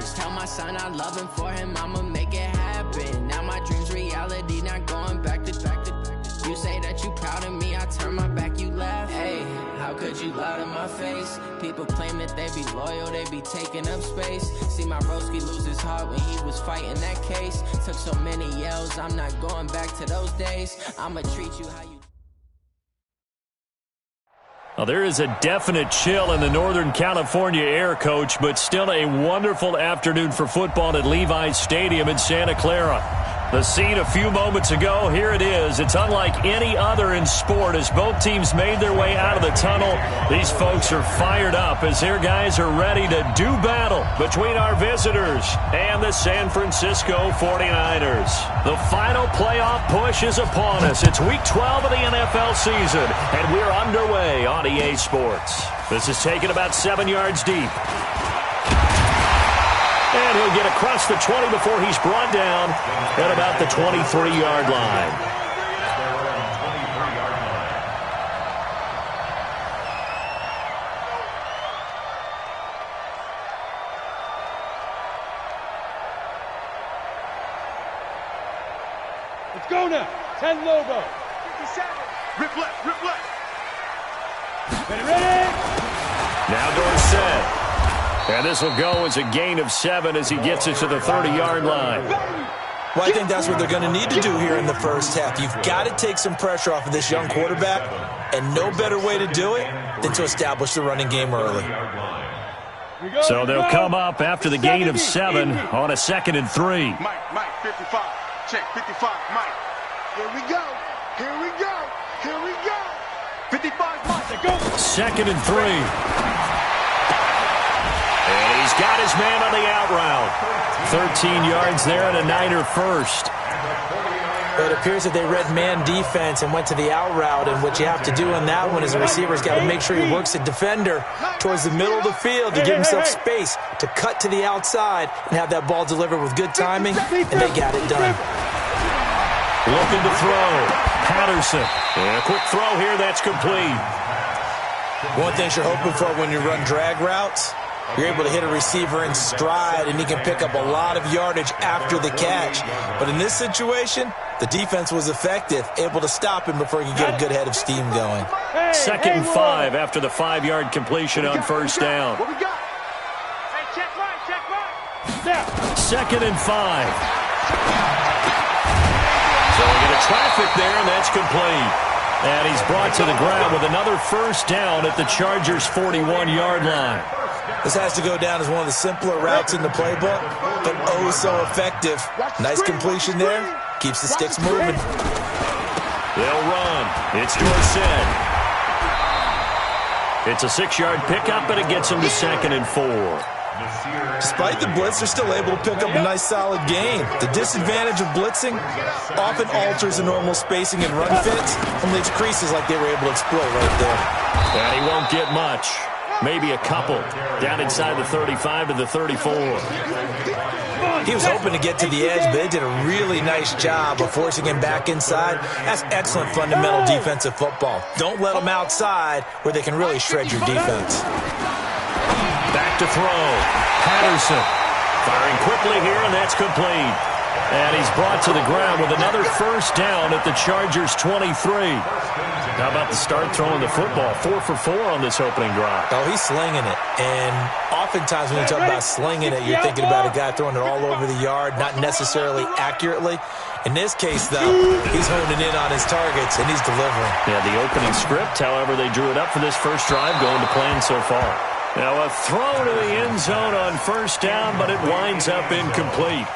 Just tell my son I love him, for him I'ma make it happen. Now my dream's reality, not going back to. You say that you proud of me, I turn my back, you laugh. Hey, how could you lie to my face? People claim that they be loyal, they be taking up space. See my broski lose his heart when he was fighting that case. Took so many yells, I'm not going back to those days. I'ma treat you how you... Well, there is a definite chill in the Northern California air, Coach, but still a wonderful afternoon for football at Levi's Stadium in Santa Clara. The scene a few moments ago, here it is. It's unlike any other in sport as both teams made their way out of the tunnel. These folks are fired up as their guys are ready to do battle between our visitors and the San Francisco 49ers. The final playoff push is upon us. It's Week 12 of the NFL season, and we're underway on EA Sports. This is taken about 7 yards deep. And he'll get across the 20 before he's brought down at about the 23-yard line. Let's go now. 10 Lobo. 57. Rip left, rip left. Ready? Now Dorsett. And this will go as a gain of 7 as he gets it to the 30-yard line. Well, I think that's what they're going to need to do here in the first half. You've got to take some pressure off of this young quarterback, and no better way to do it than to establish the running game early. So they'll come up after the gain of 7 on a 2nd and 3. Mike, 55. Check, 55, Mike. Here we go. Here we go. Here we go. 55, Mike. Go. 2nd and 3. And he's got his man on the out route. 13 yards there and a Niner first. It appears that they read man defense and went to the out route, and what you have to do on that one is the receiver's got to make sure he works the defender towards the middle of the field to give himself space to cut to the outside and have that ball delivered with good timing, and they got it done. Looking to throw. Patterson. And a quick throw here, that's complete. One thing you're hoping for when you run drag routes, you're able to hit a receiver in stride, and he can pick up a lot of yardage after the catch. But in this situation, the defense was effective, able to stop him before he could get a good head of steam going. 2nd and 5 after the 5-yard completion on first down. What we got? Hey, check right. 2nd and 5. So we get a traffic there, and that's complete. And he's brought to the ground with another first down at the Chargers' 41-yard line. This has to go down as one of the simpler routes in the playbook, but oh so effective. Nice completion there. Keeps the sticks moving. They'll run. It's Dorsett. It's a 6-yard pickup, and it gets him to 2nd and 4. Despite the blitz, they're still able to pick up a nice solid gain. The disadvantage of blitzing often alters the normal spacing and run fits and leaves creases like they were able to exploit right there. And he won't get much. Maybe a couple. Down inside the 35 to the 34. He was hoping to get to the edge, but they did a really nice job of forcing him back inside. That's excellent fundamental defensive football. Don't let them outside where they can really shred your defense. Back to throw. Patterson firing quickly here, and that's complete. And he's brought to the ground with another first down at the Chargers' 23. How about the start throwing the football? 4 for 4 on this opening drive. Oh, he's slinging it. And oftentimes when you talk about slinging it, you're thinking about a guy throwing it all over the yard, not necessarily accurately. In this case, though, he's honing in on his targets, and he's delivering. Yeah, the opening script, however, they drew it up for this first drive, going to plan so far. Now a throw to the end zone on first down, but it winds up incomplete.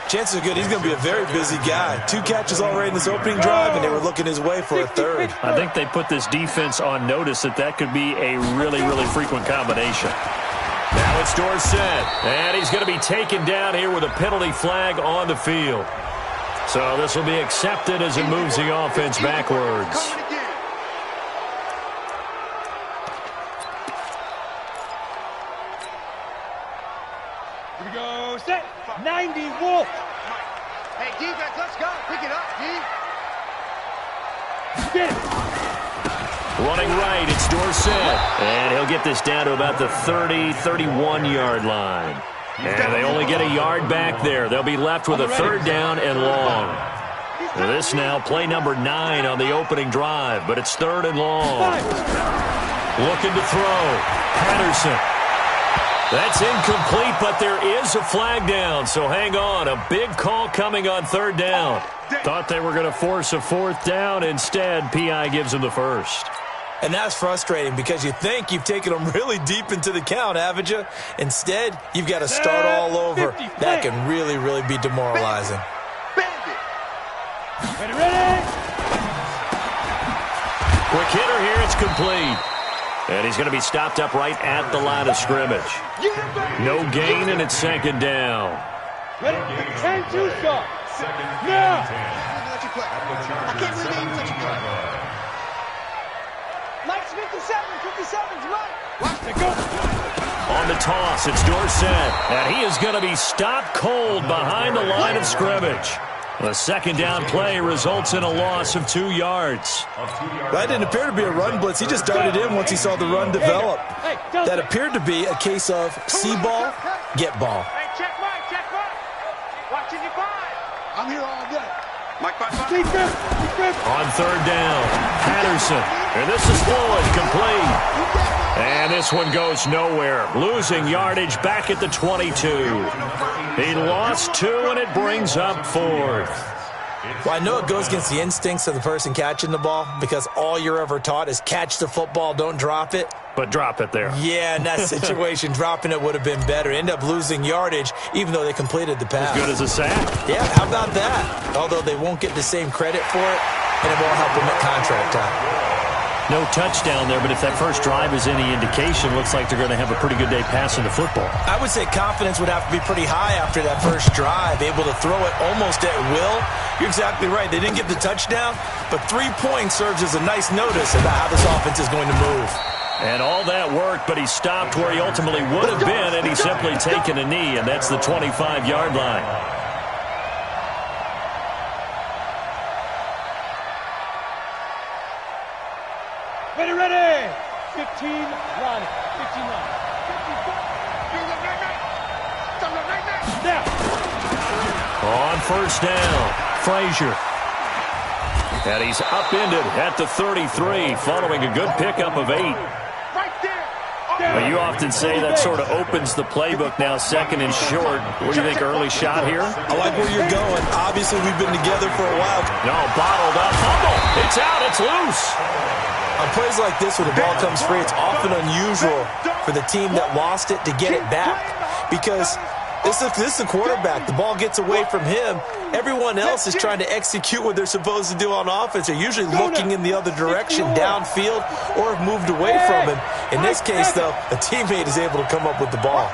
Chances are good he's going to be a very busy guy. 2 catches already in this opening drive, and they were looking his way for a third. I think they put this defense on notice that could be a really, really frequent combination. Now it's Dorsett, and he's going to be taken down here with a penalty flag on the field. So this will be accepted as it moves the offense backwards. Here we go, set. 90 Wolf. Hey, defense, let's go. Pick it up, D. Running right, it's Dorsett. And he'll get this down to about the 30, 31-yard line. And they only get a yard back there. They'll be left with a third down and long. This now play number 9 on the opening drive, but it's third and long. Looking to throw. Patterson. That's incomplete, but there is a flag down, so hang on. A big call coming on third down. Thought they were going to force a fourth down. Instead, P.I. gives them the first. And that's frustrating because you think you've taken them really deep into the count, haven't you? Instead, you've got to start all over. That can really, really be demoralizing. Ready? Quick hitter here. It's complete. And he's going to be stopped up right at the line of scrimmage. No gain, and it's second down. Ready? And two stop. Now. I can't believe they even let you play. Mike's 57's right. Watch it go. On the toss, it's Dorsett. And he is going to be stopped cold behind the line of scrimmage. The second down play results in a loss of 2 yards. That didn't appear to be a run blitz. He just darted in once he saw the run develop. That appeared to be a case of see ball, get ball. Hey, check Mike. Watching your five. I'm here all day. Mike, bye. On third down, Patterson. And this is Floyd, complete. And this one goes nowhere. Losing yardage back at the 22. He lost 2, and it brings up fourth. Well, I know it goes against the instincts of the person catching the ball because all you're ever taught is catch the football, don't drop it. But drop it there. Yeah, in that situation, dropping it would have been better. End up losing yardage, even though they completed the pass. As good as a sack? Yeah, how about that? Although they won't get the same credit for it, and it won't help them at contract time. No touchdown there, but if that first drive is any indication, looks like they're going to have a pretty good day passing the football. I would say confidence would have to be pretty high after that first drive, able to throw it almost at will. You're exactly right. They didn't get the touchdown, but 3 points serves as a nice notice about how this offense is going to move. And all that worked, but he stopped where he ultimately would have been, and he's simply taken a knee, and that's the 25-yard line. Ready. 15 run. 15 run. Now. On first down, Frazier. And he's upended at the 33, following a good pickup of 8. Right there. Well, you often say that sort of opens the playbook now, second and short. What do you think, early shot here? I like where you're going. Obviously, we've been together for a while. No, bottled up. Fumble. It's out. It's loose. On plays like this where the ball comes free, it's often unusual for the team that lost it to get it back because this is the quarterback. The ball gets away from him. Everyone else is trying to execute what they're supposed to do on offense. They're usually looking in the other direction, downfield, or have moved away from him. In this case, though, a teammate is able to come up with the ball.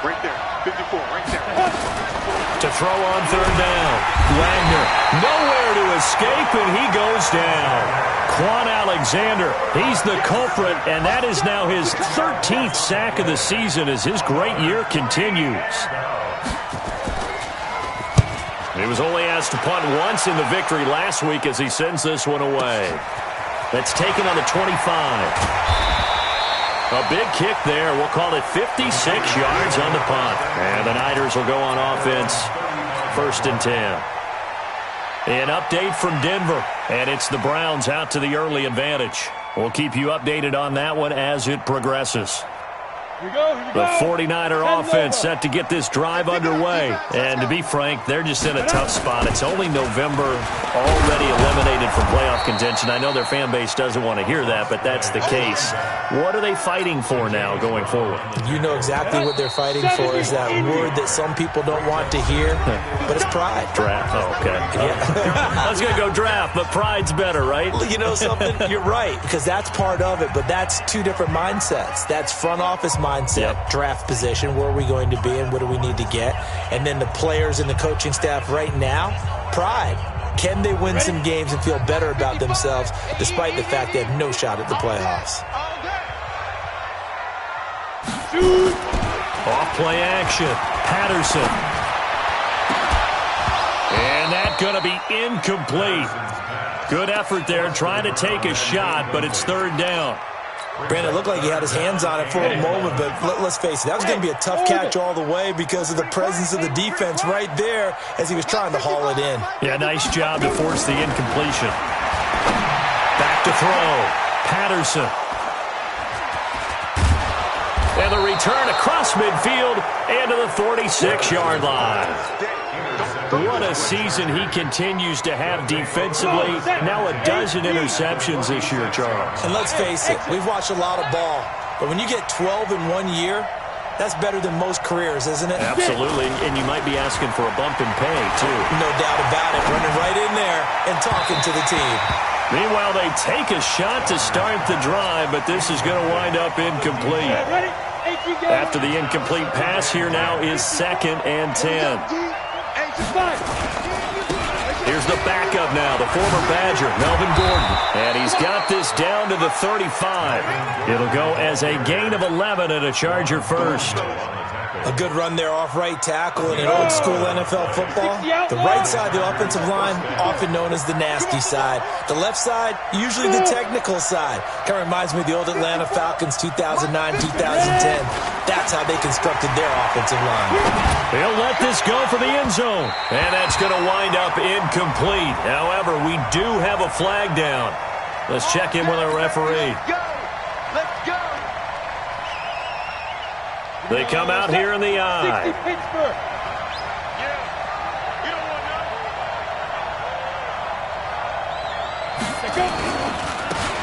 Right there. 54, right there. To throw on third down. Wagner nowhere to escape, and he goes down. Quan Alexander, he's the culprit, and that is now his 13th sack of the season as his great year continues. He was only asked to punt once in the victory last week as he sends this one away. That's taken on the 25. A big kick there. We'll call it 56 yards on the punt. And the Niners will go on offense, 1st and 10. An update from Denver, and it's the Browns out to the early advantage. We'll keep you updated on that one as it progresses. Here we go. The 49er offense set to get this drive underway. And to be frank, they're just in a tough spot. It's only November, already eliminated from playoff contention. I know their fan base doesn't want to hear that, but that's the case. What are they fighting for now going forward? You know exactly what they're fighting for is that word that some people don't want to hear, but it's pride. Draft. Oh, okay. Yeah. I was going to go draft, but pride's better, right? You know something? You're right, because that's part of it, but that's 2 different mindsets. That's front office mindset, draft position, where are we going to be and what do we need to get? And then the players and the coaching staff right now, pride. Can they win some games and feel better about themselves despite the fact they have no shot at the playoffs? Off play action. Patterson. And that's going to be incomplete. Good effort there trying to take a shot, but it's third down. Brandon, it looked like he had his hands on it for a moment, but let's face it, that was going to be a tough catch all the way because of the presence of the defense right there as he was trying to haul it in. Yeah, nice job to force the incompletion. Back to throw. Patterson. And the return across midfield and to the 46-yard line. What a season he continues to have defensively. Now a dozen interceptions this year, Charles. And let's face it, we've watched a lot of ball. But when you get 12 in 1 year, that's better than most careers, isn't it? Absolutely, and you might be asking for a bump in pay, too. No doubt about it. Running right in there and talking to the team. Meanwhile, they take a shot to start the drive, but this is going to wind up incomplete. After the incomplete pass, here now is 2nd and 10. Here's the backup now, the former Badger, Melvin Gordon. And he's got this down to the 35. It'll go as a gain of 11 and a Charger first. A good run there off right tackle in an old-school NFL football. The right side of the offensive line, often known as the nasty side. The left side, usually the technical side. Kind of reminds me of the old Atlanta Falcons 2009-2010. That's how they constructed their offensive line. He'll let this go for the end zone. And that's going to wind up incomplete. However, we do have a flag down. Let's check in with our referee. Let's go. They come out here in the eye.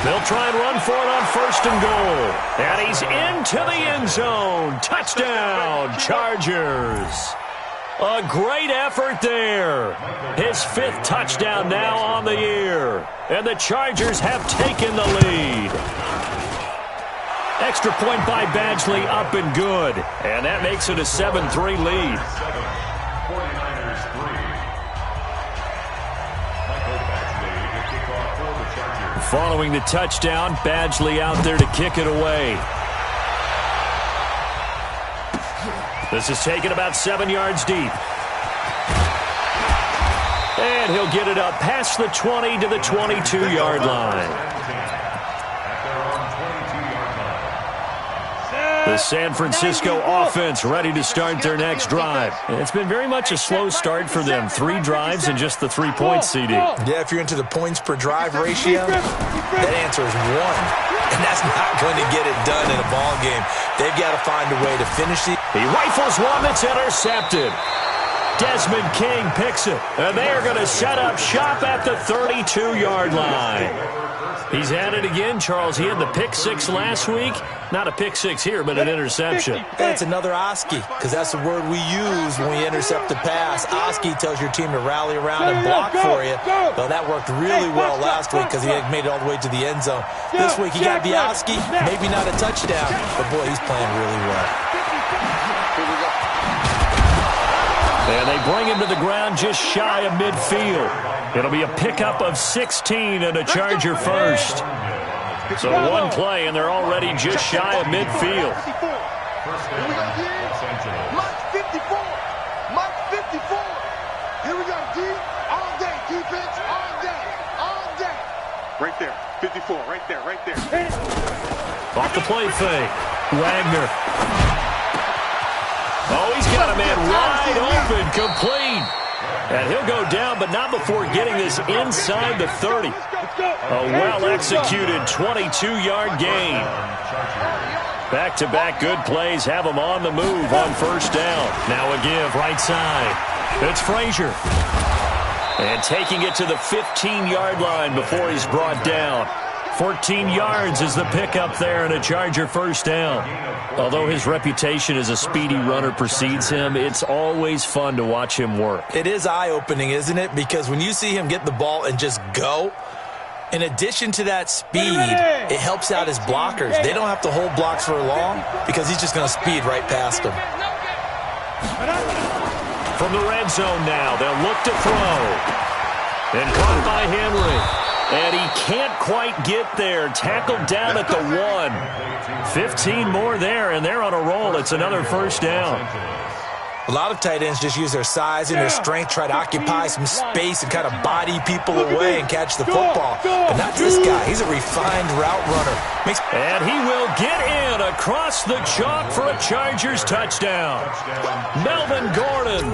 They'll try and run for it on 1st and goal. And he's into the end zone. Touchdown, Chargers. A great effort there. His 5th touchdown now on the year. And the Chargers have taken the lead. Extra point by Badgley, up and good. And that makes it a 7-3 lead. Following the touchdown, Badgley out there to kick it away. This is taken about 7 yards deep. And he'll get it up past the 20 to the 22-yard line. The San Francisco offense ready to start their next drive. It's been very much a slow start for them. 3 drives and just the 3 points, CD. Yeah, if you're into the points per drive ratio, that answer is 1. And that's not going to get it done in a ball game. They've got to find a way to finish it. He rifles one that's intercepted. Desmond King picks it. And they are going to set up shop at the 32-yard line. He's at it again, Charles. He had the pick 6 last week. Not a pick 6 here, but an interception. It's another Oski, because that's the word we use when we intercept a pass. Oski tells your team to rally around and block for you. Well, that worked really well last week because he had made it all the way to the end zone. This week he got the Oski, maybe not a touchdown, but boy, he's playing really well. And they bring him to the ground just shy of midfield. It'll be a pickup of 16 and a Charger first. So 1 play, and they're already just shy of midfield. Mike 54. Mike 54. Here we go, D. All day. Defense all day. All day. Right there. 54. Right there. Right there. Off the play fake. Wagner. Oh, he's got a man wide open, complete. And he'll go down, but not before getting this inside the 30. A well-executed 22-yard gain. Back-to-back good plays have him on the move on 1st down. Now a give right side. It's Frazier. And taking it to the 15-yard line before he's brought down. 14 yards is the pickup there and a Charger 1st down. Although his reputation as a speedy runner precedes him, it's always fun to watch him work. It is eye-opening, isn't it? Because when you see him get the ball and just go, in addition to that speed, it helps out his blockers. They don't have to hold blocks for long because he's just going to speed right past them. From the red zone now, they'll look to throw. And caught by Henry. And he can't quite get there. Tackled down at the 1. 15 more there, and they're on a roll. It's another 1st down. A lot of tight ends just use their size and their strength, try to occupy some space and kind of body people away and catch the football. But not this guy. He's a refined route runner. And he will get in across the chalk for a Chargers touchdown. Melvin Gordon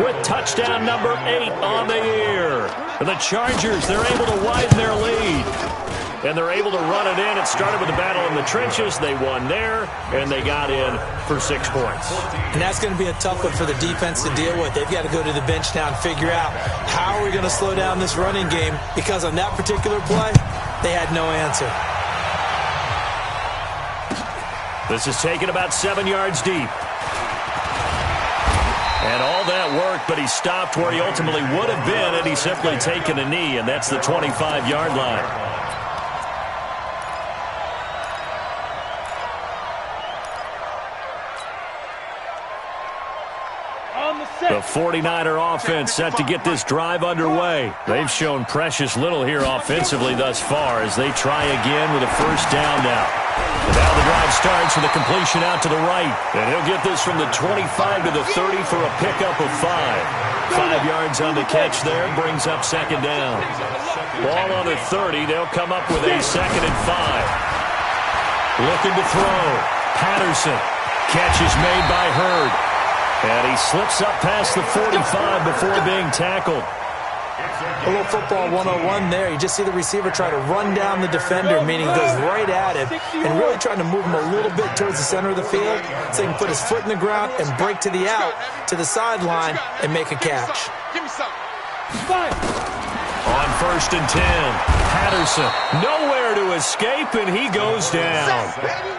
with touchdown number 8 on the year. For the Chargers, they're able to widen their lead. And they're able to run it in. It started with a battle in the trenches. They won there, and they got in for 6 points. And that's going to be a tough one for the defense to deal with. They've got to go to the bench now and figure out how are we going to slow down this running game, because on that particular play, they had no answer. This is taken about 7 yards deep. And all that work, but he stopped where he ultimately would have been had he simply taken a knee, and that's the 25-yard line. The 49er offense set to get this drive underway. They've shown precious little here offensively thus far as they try again with a first down now. And now the drive starts with a completion out to the right. And he'll get this from the 25 to the 30 for a pickup of 5. 5 yards on the catch there, brings up second down. Ball on the 30, they'll come up with a 2nd and 5. Looking to throw. Patterson. Catch is made by Hurd. And he slips up past the 45 before being tackled. A little football 101 there. You just see the receiver try to run down the defender, meaning he goes right at him, and really trying to move him a little bit towards the center of the field so he can put his foot in the ground and break to the out, to the sideline, and make a catch. Give me some. On 1st and 10, Patterson nowhere to escape, and he goes down.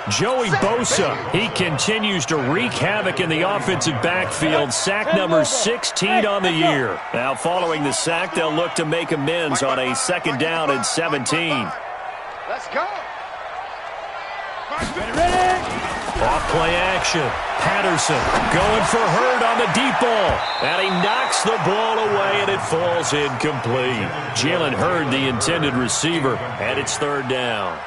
Joey Bosa, he continues to wreak havoc in the offensive backfield. Sack number 16 on the year. Now following the sack, they'll look to make amends on a 2nd down and 17. Let's go. Off play action. Patterson going for Hurd on the deep ball. And he knocks the ball away, and it falls incomplete. Jalen Hurd, the intended receiver, and it's 3rd down.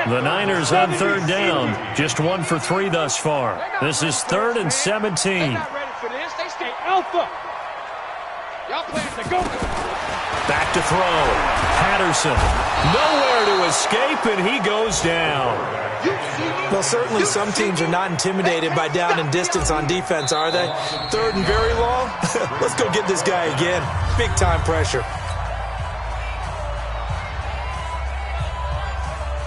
The Niners on 3rd down. Just 1 for 3 thus far. This is 3rd and 17. Alpha. Y'all playing to go. Back to throw. Patterson nowhere to escape, and he goes down. Well, certainly some teams are not intimidated by down and distance on defense, are they? 3rd and very long? Let's go get this guy again. Big-time pressure.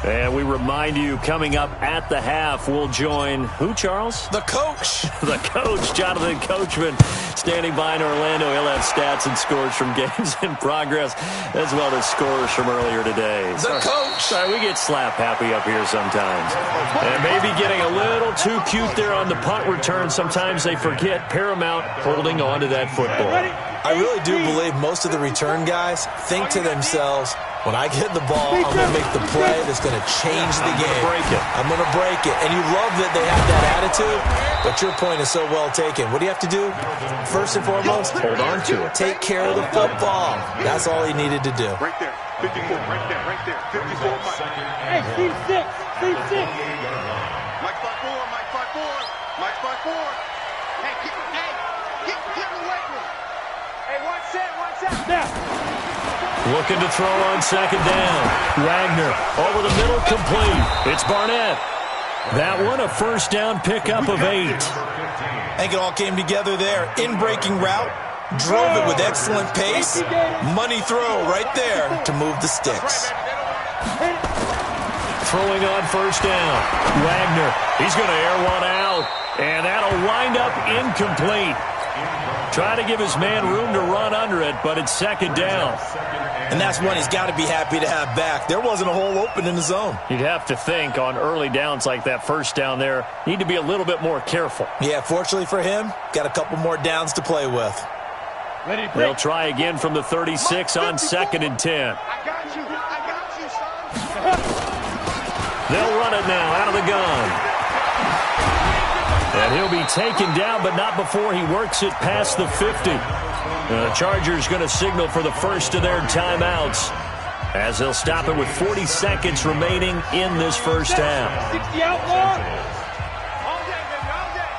And we remind you, coming up at the half, we'll join who, Charles? The coach. The coach, Jonathan Coachman, standing by in Orlando. He'll have stats and scores from games in progress, as well as scores from earlier today. The coach. Sorry, we get slap happy up here sometimes. And maybe getting a little too cute there on the punt return. Sometimes they forget Paramount holding on to that football. I really do believe most of the return guys think to themselves, when I get the ball, I'm going to make the play that's going to change the game. I'm going to break it. And you love that they have that attitude, but your point is so well taken. What do you have to do? First and foremost, hold on to it. Take care of the football. That's all he needed to do. Right there. 54. Right there. Right there. 54. Hey, Steve 6. Steve 6. Mike 5-4. Mike 5-4. Mike 5-4. Hey, get in the weight room. Hey, watch that. Now. Looking to throw on 2nd down. Wagner over the middle, complete. It's Barnett. That one a first down pickup of 8. I think it all came together there. In-breaking route, drove it with excellent pace. Money throw right there to move the sticks. Throwing on 1st down. Wagner, he's going to air one out. And that'll wind up incomplete. Trying to give his man room to run under it, but it's 2nd down. And that's one he's got to be happy to have back. There wasn't a hole open in the zone. You'd have to think on early downs like that first down there, need to be a little bit more careful. Yeah, fortunately for him, got a couple more downs to play with. They'll try again from the 36 on 2nd and 10. I got you, son. They'll run it now out of the gun. And he'll be taken down, but not before he works it past the 50. The Chargers going to signal for the first of their timeouts as they'll stop it with 40 seconds remaining in this first half. 60 outlaw. All day, baby, all day.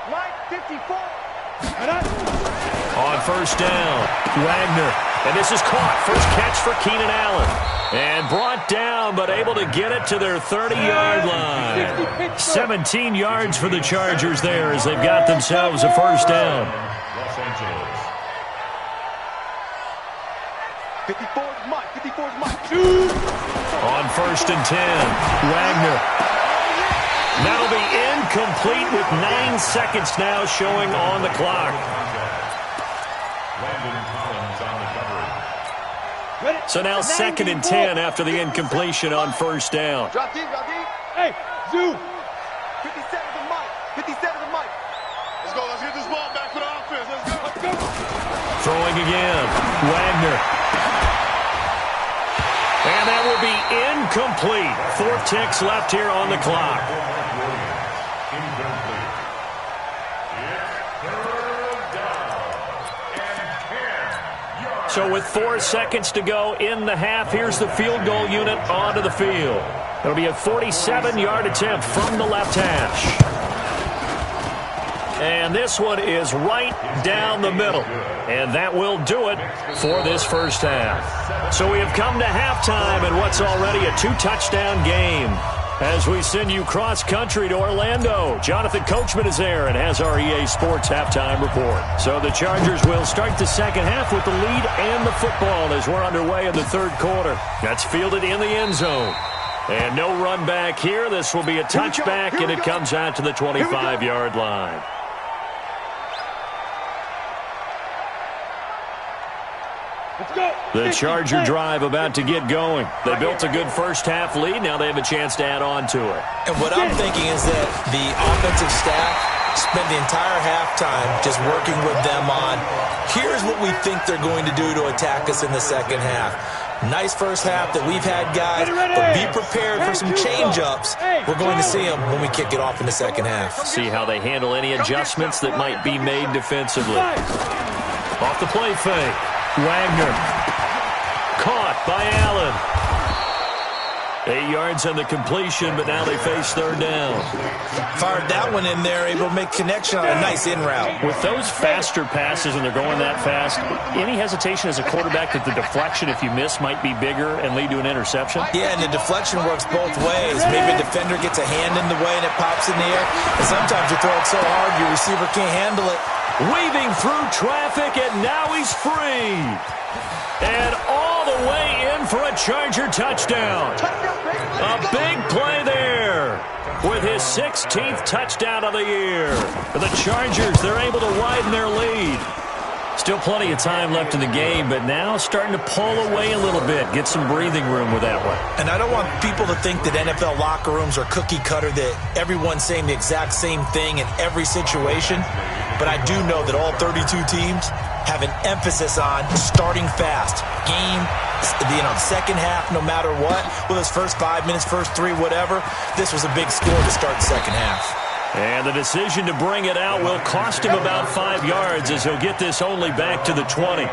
Mike 54. On first down, Wagner. And this is caught. First catch for Keenan Allen. And brought down, but able to get it to their 30-yard line. 17 yards for the Chargers there as they've got themselves a first down. 54's Mike. 54's Mike. On first and 10, Wagner. That'll be incomplete with 9 seconds now showing on the clock. So now 2nd and 10 after the incompletion on first down. Drop deep, drop deep. Hey, Zoo. 57's a Mike. 57's a Mike. Let's go. Let's get this ball back for the offense. Let's go. Throwing again, Wagner. And that will be incomplete. 4 ticks left here on the clock. So with 4 seconds to go in the half, here's the field goal unit onto the field. It'll be a 47-yard attempt from the left hash. And this one is right down the middle. And that will do it for this first half. So we have come to halftime in what's already a 2-touchdown game. As we send you cross-country to Orlando, Jonathan Coachman is there and has our EA Sports halftime report. So the Chargers will start the second half with the lead and the football as we're underway in the third quarter. That's fielded in the end zone. And no run back here. This will be a touchback, and it comes out to the 25-yard line. The Charger drive about to get going. They built a good first-half lead. Now they have a chance to add on to it. And what I'm thinking is that the offensive staff spent the entire halftime just working with them on, here's what we think they're going to do to attack us in the second half. Nice first half that we've had, guys, but be prepared for some change-ups. We're going to see them when we kick it off in the second half. See how they handle any adjustments that might be made defensively. Off the play fake. Wagner. Caught by Allen. 8 yards on the completion, but now they face third down. Fired that one in there, able to make connection on a nice in route. With those faster passes and they're going that fast, any hesitation as a quarterback that the deflection, if you miss, might be bigger and lead to an interception? Yeah, and the deflection works both ways. Maybe a defender gets a hand in the way and it pops in the air. And sometimes you throw it so hard your receiver can't handle it. Weaving through traffic, and now he's free. And all the way in for a Charger touchdown. A big play there with his 16th touchdown of the year. The Chargers, they're able to widen their lead. Still plenty of time left in the game, but now starting to pull away a little bit, get some breathing room with that one. And I don't want people to think that NFL locker rooms are cookie cutter, that everyone's saying the exact same thing in every situation. But I do know that all 32 teams have an emphasis on starting fast. Game, second half, no matter what. Well, this first 5 minutes, first 3, whatever. This was a big score to start the second half. And the decision to bring it out will cost him about 5 yards as he'll get this only back to the 20.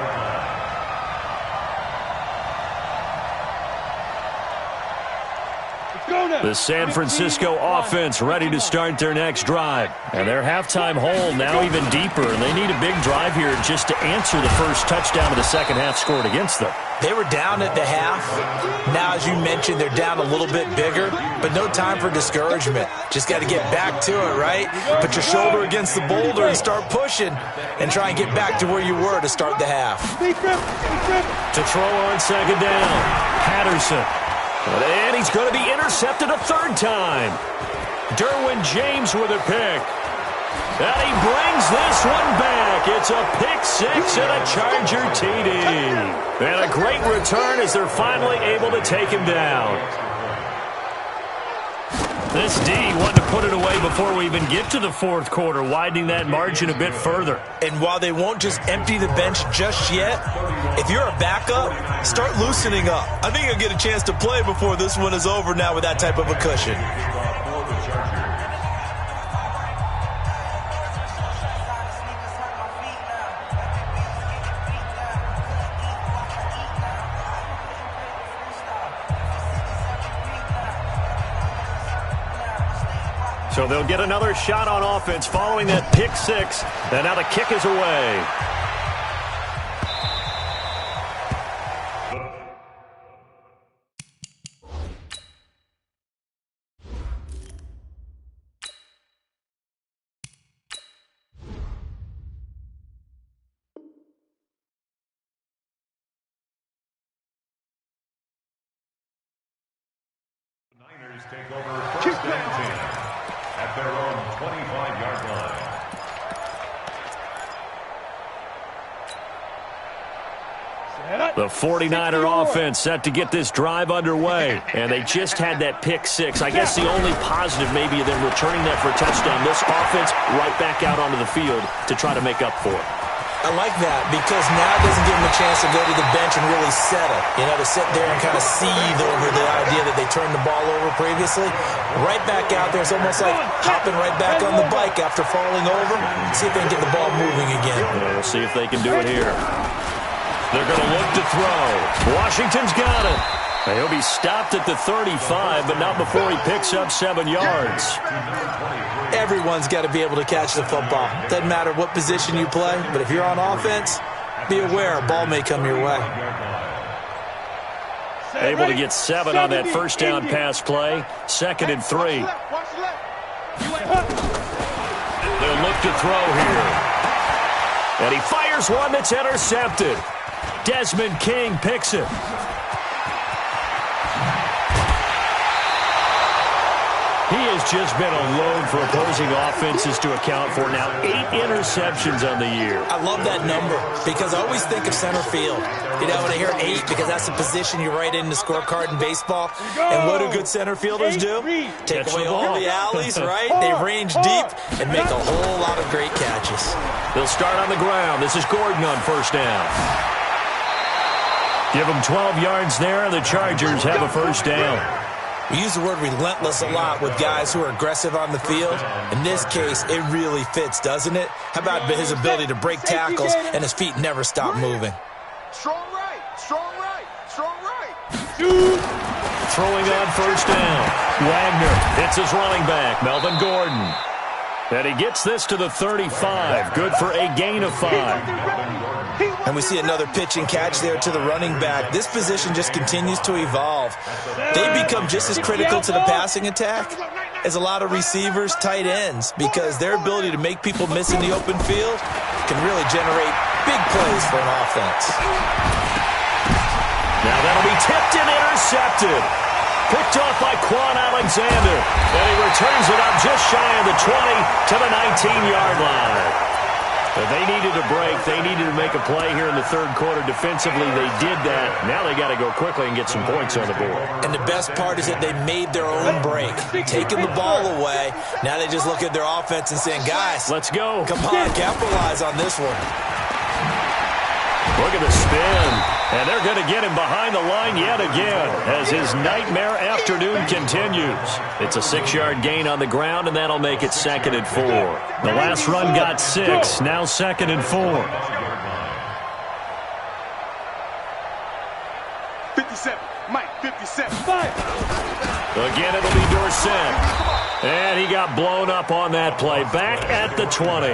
The San Francisco offense ready to start their next drive. And their halftime hole now even deeper, and they need a big drive here just to answer the first touchdown of the second half scored against them. They were down at the half. Now, as you mentioned, they're down a little bit bigger, but no time for discouragement. Just got to get back to it, right? Put your shoulder against the boulder and start pushing and try and get back to where you were to start the half. To throw on second down, Patterson. And he's going to be intercepted a third time. Derwin James with a pick. And he brings this one back. It's a pick six and a Charger TD. And a great return as they're finally able to take him down. This D wanted to put it away before we even get to the fourth quarter, widening that margin a bit further. And while they won't just empty the bench just yet, if you're a backup, start loosening up. I think you'll get a chance to play before this one is over now with that type of a cushion. So they'll get another shot on offense following that pick six. And now the kick is away. Niners take over first and 10 at their own 25-yard line. The 49er offense set to get this drive underway, and they just had that pick six. I guess the only positive maybe of them returning that for a touchdown. This offense right back out onto the field to try to make up for it. I like that because now it doesn't give them a chance to go to the bench and really settle. You know, to sit there and kind of seethe over the idea that they turned the ball over previously. Right back out there. It's almost like hopping right back on the bike after falling over. See if they can get the ball moving again. We'll see if they can do it here. They're going to look to throw. Washington's got it. He'll be stopped at the 35, but not before he picks up 7 yards. Everyone's got to be able to catch the football. Doesn't matter what position you play, but if you're on offense, be aware a ball may come your way. Able to get 7 on that first down pass play. 2nd and 3. They'll look to throw here. And he fires one that's intercepted. Desmond King picks it. He has just been a load for opposing offenses to account for now. 8 interceptions on the year. I love that number because I always think of center field. You know, when I hear 8, because that's the position you write in the scorecard in baseball. And what do good center fielders do? Take away all the alleys, right? They range deep and make a whole lot of great catches. They'll start on the ground. This is Gordon on first down. Give them 12 yards there, and the Chargers have a first down. We use the word relentless a lot with guys who are aggressive on the field. In this case, it really fits, doesn't it? How about his ability to break tackles and his feet never stop moving? Strong right, strong right, strong right. Throwing on first down. Wagner hits his running back, Melvin Gordon. And he gets this to the 35. Good for a gain of 5. And we see another pitch and catch there to the running back. This position just continues to evolve. They become just as critical to the passing attack as a lot of receivers, tight ends, because their ability to make people miss in the open field can really generate big plays for an offense. Now that'll be tipped and intercepted. Picked off by Quan Alexander. And he returns it up just shy of the 20 to the 19-yard line. They needed a break. They needed to make a play here in the third quarter. Defensively, they did that. Now they got to go quickly and get some points on the board. And the best part is that they made their own break. Taking the ball away. Now they just look at their offense and saying, guys, let's go. Come on, capitalize on this one. Look at the spin. And they're going to get him behind the line yet again as his nightmare afternoon continues. It's a 6-yard gain on the ground, and that'll make it 2nd and 4. The last run got 6. Now 2nd and 4. 57. Mike, 57. Again, it'll be Dorsett. And he got blown up on that play. Back at the 20.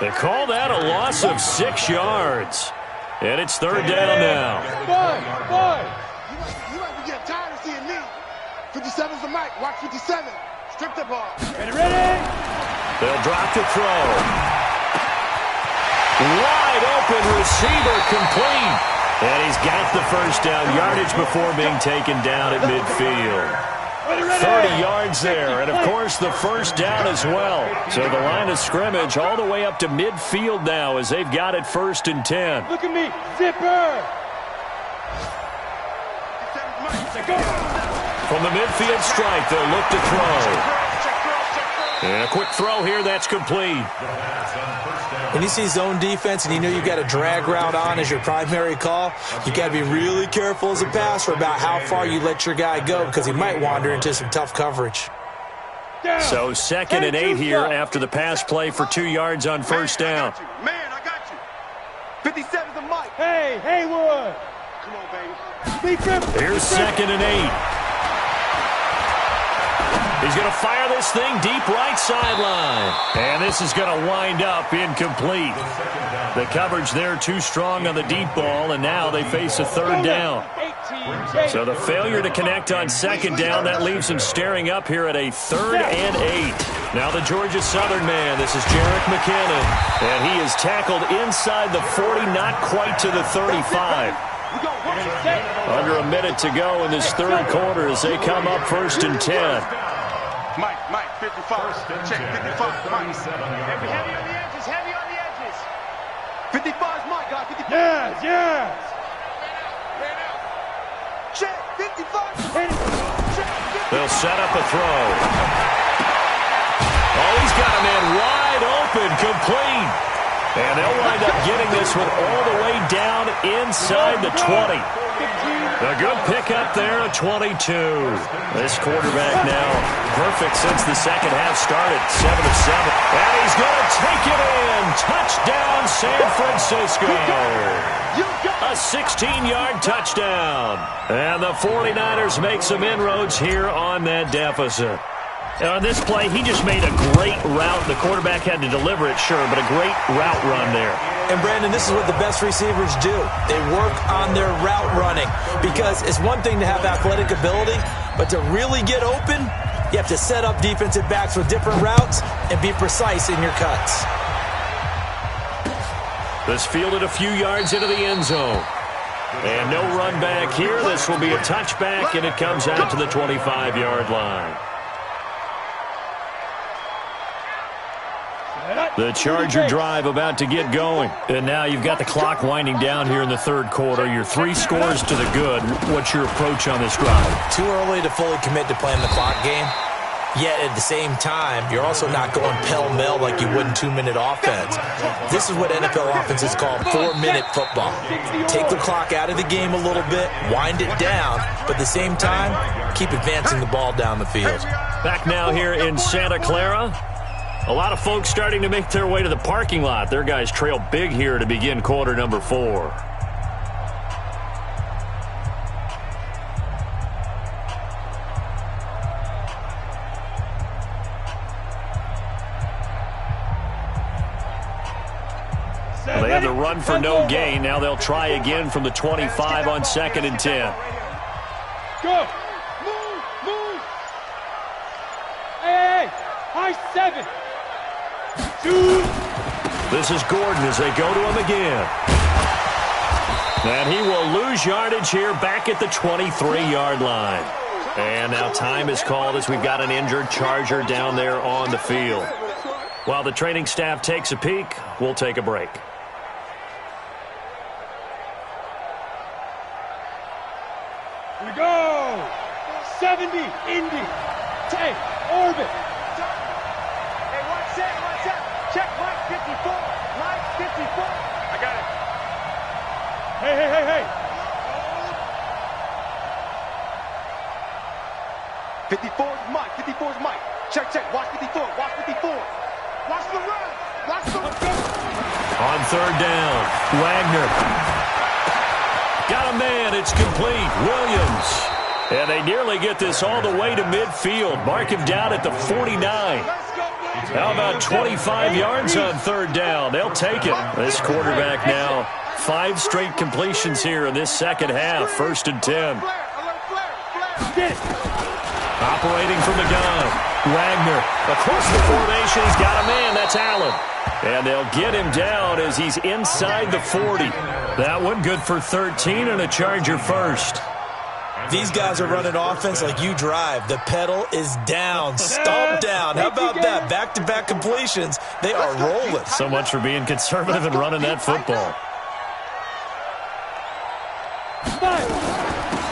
They call that a loss of 6 yards. And it's 3rd down now. You might be getting tired of seeing me. 57's the mic. Watch 57. Strip the ball. Ready? They'll drop to throw. Wide open receiver complete. And he's got the first down yardage before being taken down at midfield. 30 yards there, and of course the first down as well. So the line of scrimmage all the way up to midfield now as they've got it 1st and 10. Look at me, zipper. From the midfield strike, they'll look to throw. And a quick throw here, that's complete. When you see zone defense and you know you've got a drag route on as your primary call, you've got to be really careful as a passer about how far you let your guy go because he might wander into some tough coverage. So 2nd and 8 here after the pass play for 2 yards on first down. Man, I got you. 57's the mic. Hey, Haywood. Come on, baby. Here's 2nd and 8. He He's going to fire this thing deep right sideline. And this is going to wind up incomplete. The coverage there too strong on the deep ball, and now they face a third down. So the failure to connect on second down, that leaves him staring up here at a 3rd and 8. Now the Georgia Southern man, this is Jerick McKinnon. And he is tackled inside the 40, not quite to the 35. Under a minute to go in this third quarter as they come up 1st and 10. Mike, 55. Check, 55, Mike. Heavy on the edges, heavy on the edges. 55 is Mike, guys, 55. Yes. Check, 55. They'll set up a throw. Oh, he's got a man wide open, complete. And they'll wind up getting this one all the way down inside the 20. A good pickup there at 22. This quarterback now perfect since the second half started. 7 of 7. And he's going to take it in. Touchdown, San Francisco. A 16-yard touchdown. And the 49ers make some inroads here on that deficit. On this play, he just made a great route. The quarterback had to deliver it, sure, but a great route run there. And, Brandon, this is what the best receivers do. They work on their route running because it's one thing to have athletic ability, but to really get open, you have to set up defensive backs with different routes and be precise in your cuts. This fielded a few yards into the end zone. And no run back here. This will be a touchback, and it comes out to the 25-yard line. The Charger drive about to get going. And now you've got the clock winding down here in the third quarter. You're 3 scores to the good. What's your approach on this drive? Too early to fully commit to playing the clock game. Yet at the same time, you're also not going pell-mell like you would in 2-minute offense. This is what NFL offenses call 4-minute football. Take the clock out of the game a little bit, wind it down, but at the same time, keep advancing the ball down the field. Back now here in Santa Clara. A lot of folks starting to make their way to the parking lot. Their guys trail big here to begin quarter number 4. Well, they had the run for no gain. Now they'll try again from the 25 on 2nd and 10. Go. Move. Hey. High 7. This is Gordon as they go to him again. And he will lose yardage here back at the 23-yard line. And now time is called as we've got an injured Charger down there on the field. While the training staff takes a peek, we'll take a break. Here we go. 70, Indy. Take, orbit. Check Mike 54. Mike 54. I got it. Hey. 54 is Mike. 54 is Mike. Check. Watch 54. Watch 54. Watch the run. Watch the run. On third down, Wagner. Got a man. It's complete. Williams. And they nearly get this all the way to midfield. Mark him down at the 49. How about 25 yards on third down? They'll take it. This quarterback now, 5 straight completions here in this second half. 1st and 10. Operating from the gun. Wagner across the formation. He's got a man. That's Allen. And they'll get him down as he's inside the 40. That one good for 13 and a Charger first. These guys are running offense like you drive. The pedal is down, stomp down. How about that? Back-to-back completions. They are rolling. So much for being conservative and running that football.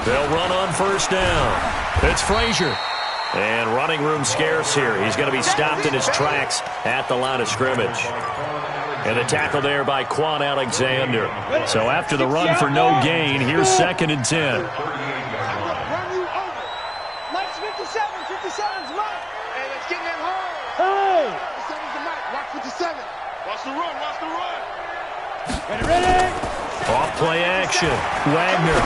They'll run on first down. It's Frazier. And running room scarce here. He's going to be stopped in his tracks at the line of scrimmage. And the tackle there by Quan Alexander. So after the run for no gain, here's 2nd and 10. Ready? Off play action. Wagner.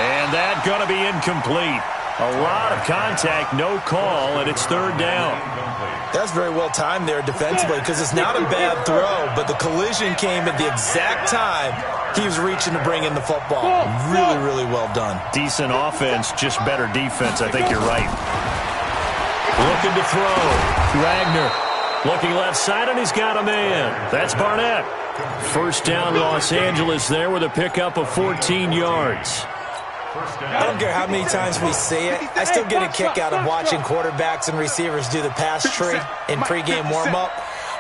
And that going to be incomplete. A lot of contact, no call, and it's third down. That's very well timed there defensively because it's not a bad throw, but the collision came at the exact time he was reaching to bring in the football. Really, really well done. Decent offense, just better defense. I think you're right. Looking to throw. Wagner looking left side, and he's got a man. That's Barnett. First down, Los Angeles there with a pickup of 14 yards. I don't care how many times we say it, I still get a kick out of watching quarterbacks and receivers do the pass tree in pregame warm-up.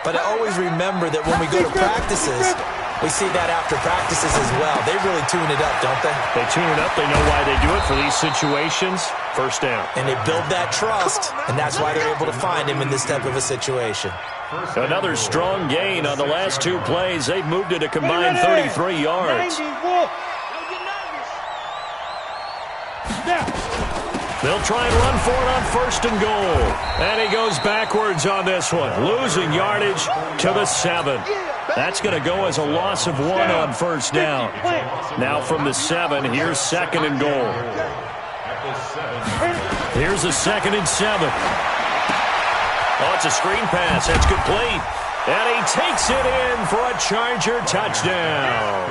But I always remember that when we go to practices, we see that after practices as well. They really tune it up, don't they? They tune it up. They know why they do it for these situations. First down. And they build that trust, and that's why they're able to find him in this type of a situation. Another strong gain on the last two plays. They've moved it a combined 33 yards. They'll try and run for it on first and goal. And he goes backwards on this one, losing yardage to the 7. That's going to go as a loss of 1 on first down. Now from the 7, here's second and goal. Here's a 2nd and 7. Oh, it's a screen pass. That's complete. And he takes it in for a Charger touchdown.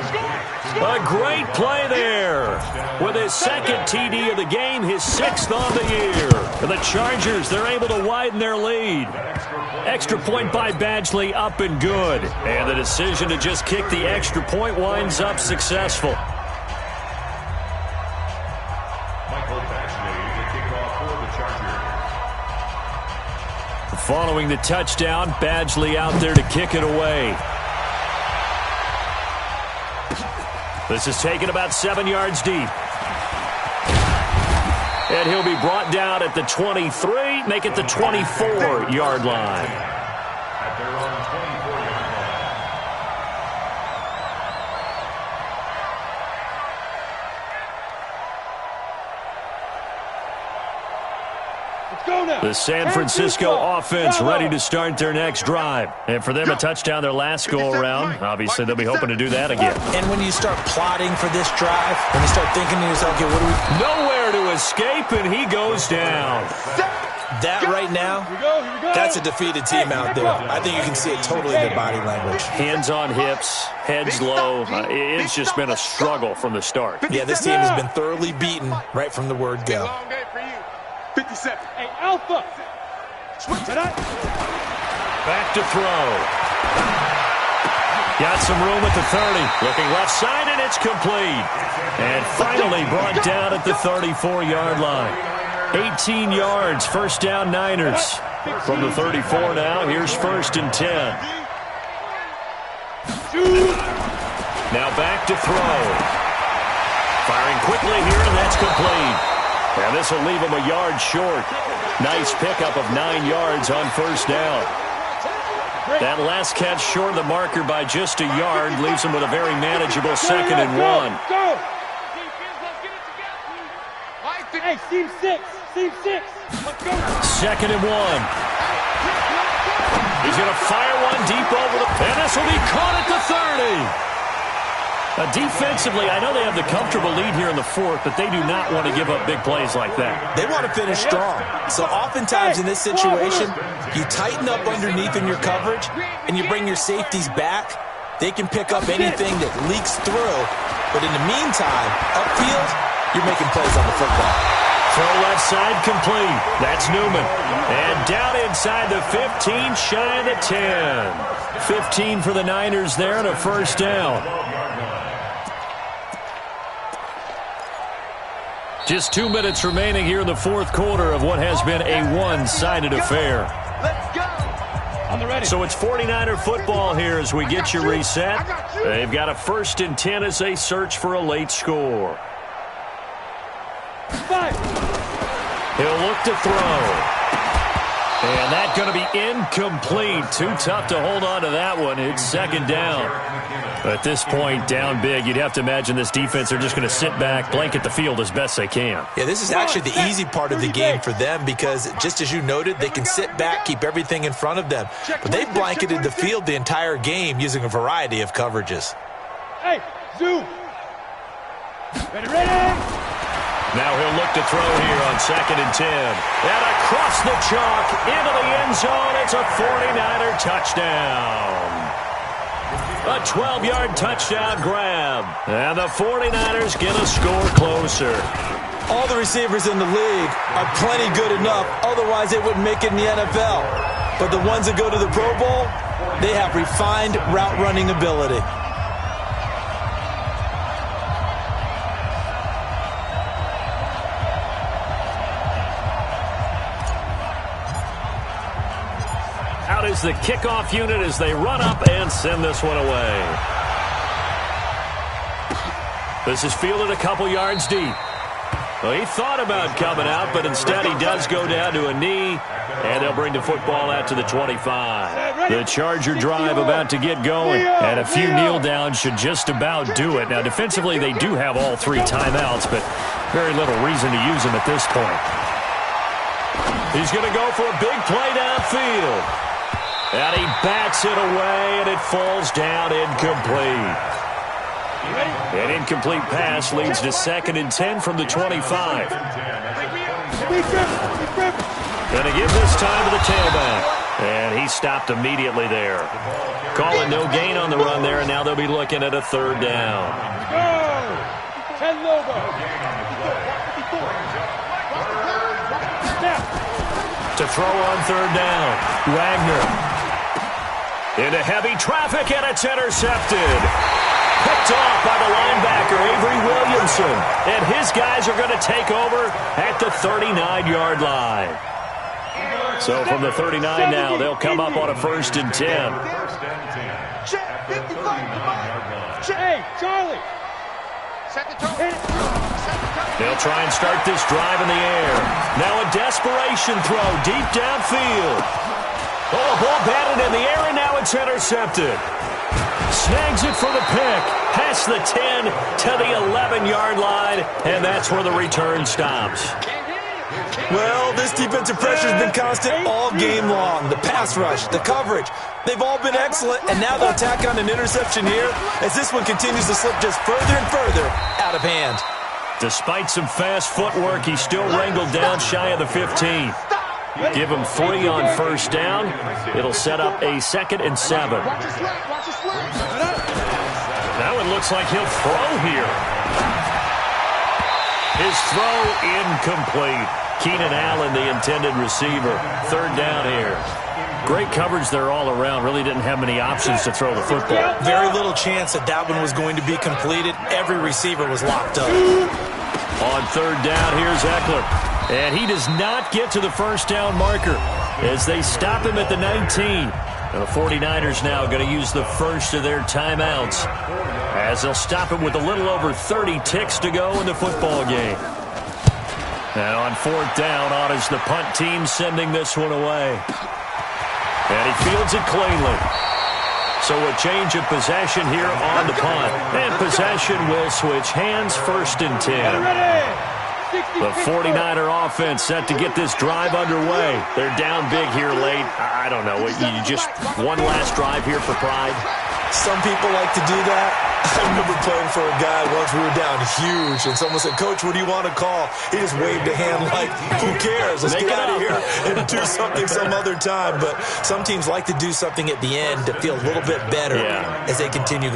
A great play there. With his second TD of the game, his 6th on the year. For the Chargers, they're able to widen their lead. Extra point by Badgley, up and good. And the decision to just kick the extra point winds up successful. Following the touchdown, Badgley out there to kick it away. This is taken about 7 yards deep. And he'll be brought down at the 23, make it the 24-yard line. At their own 24-yard line. The San Francisco offense ready to start their next drive. And for them, a touchdown their last go-around. Obviously, they'll be hoping to do that again. And when you start plotting for this drive, when you start thinking to yourself, okay, what do we... Nowhere to escape, and he goes down. That right now, that's a defeated team out there. I think you can see it totally in their body language. Hands on hips, heads low. It's just been a struggle from the start. Yeah, this team has been thoroughly beaten right from the word go. Long day for you. 57. Hey, Alpha. Back to throw. Got some room at the 30. Looking left side, and it's complete. And finally brought down at the 34-yard line. 18 yards, first down Niners. From the 34 now, here's 1st and 10. Now back to throw. Firing quickly here, and that's complete. And this will leave him a yard short. Nice pickup of 9 yards on first down. That last catch short of the marker by just a yard leaves him with a very manageable 2nd and 1. Hey, seam 6. Seam 6. Let's go. 2nd and 1. He's going to fire one deep over the... And this will be caught at the 30. Defensively, I know they have the comfortable lead here in the 4th, but they do not want to give up big plays like that. They want to finish strong. So oftentimes in this situation, you tighten up underneath in your coverage, and you bring your safeties back. They can pick up anything that leaks through. But in the meantime, upfield, you're making plays on the football. Throw left side complete. That's Newman. And down inside the 15, shy of the 10. 15 for the Niners there and a first down. Just 2 minutes remaining here in the 4th quarter of what has been a one-sided affair. Let's go. On the ready. So it's 49er football here as we get you reset. They've got a 1st and 10 as they search for a late score. 5. He'll look to throw. And that's going to be incomplete. Too tough to hold on to that one. It's 2nd down. At this point, down big, you'd have to imagine this defense are just going to sit back, blanket the field as best they can. Yeah, this is actually the easy part of the game for them because, just as you noted, they can sit back, keep everything in front of them. But they've blanketed the field the entire game using a variety of coverages. Hey, zoom. Ready, ready. Now he'll look to throw here on 2nd and 10. And across the chalk into the end zone. It's a 49er touchdown. A 12-yard touchdown grab. And the 49ers get a score closer. All the receivers in the league are plenty good enough. Otherwise, they wouldn't make it in the NFL. But the ones that go to the Pro Bowl, they have refined route running ability. Out is the kickoff unit as they run up and send this one away. This is fielded a couple yards deep. Well, he thought about coming out, but instead he does go down to a knee, and they'll bring the football out to the 25. The Charger drive about to get going, and a few kneel downs should just about do it. Now, defensively, they do have all 3 timeouts, but very little reason to use them at this point. He's going to go for a big play downfield. And he bats it away, and it falls down incomplete. An incomplete pass leads to 2nd and 10 from the 25. Going to give this time to the tailback. And he stopped immediately there. Calling no gain on the run there, and now they'll be looking at a 3rd down. To throw on 3rd down, Wagner. Into heavy traffic, and it's intercepted. Picked off by the linebacker, Avery Williamson. And his guys are going to take over at the 39-yard line. So from the 39 now, they'll come up on a 1st and 10. Hey, Charlie. They'll try and start this drive in the air. Now a desperation throw deep downfield. Oh, a ball batted in the air, and now it's intercepted. Snags it for the pick. Past the 10 to the 11-yard line, and that's where the return stops. Well, this defensive pressure has been constant all game long. The pass rush, the coverage, they've all been excellent, and now they'll tack on an interception here as this one continues to slip just further and further out of hand. Despite some fast footwork, he's still wrangled down shy of the 15. Give him 3 on 1st down. It'll set up a 2nd and 7. Now it looks like he'll throw here. His throw incomplete. Keenan Allen, the intended receiver. 3rd down here. Great coverage there all around. Really didn't have many options to throw the football. Very little chance that that one was going to be completed. Every receiver was locked up. On 3rd down, here's Eckler. And he does not get to the 1st down marker as they stop him at the 19. And the 49ers now going to use the first of their timeouts as they'll stop him with a little over 30 ticks to go in the football game. And on 4th down, on is the punt team sending this one away. And he fields it cleanly. So a change of possession here on the punt. And possession will switch hands, 1st and 10. The 49er offense set to get this drive underway. They're down big here late. I don't know. You just one last drive here for pride? Some people like to do that. I remember playing for a guy once. We were down huge, and someone said, "Coach, what do you want to call?" He just waved a hand like, "Who cares? Let's get out of here and do something some other time." But some teams like to do something at the end to feel a little bit better as they continue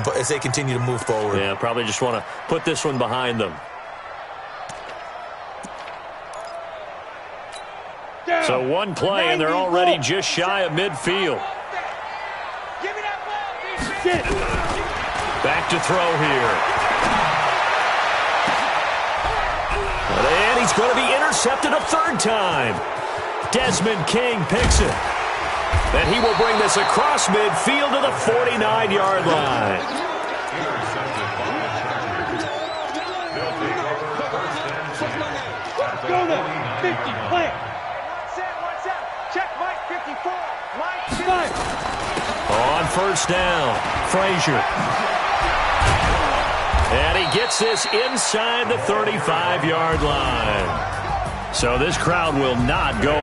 to move forward. Yeah, probably just want to put this one behind them. So one play, and they're already just shy of midfield. Back to throw here. And he's going to be intercepted a 3rd time. Desmond King picks it. And he will bring this across midfield to the 49-yard line. Go to 50, plant. Check Mike 54. Mike 5. On 1st down, Frazier. And he gets this inside the 35-yard line. So this crowd will not go.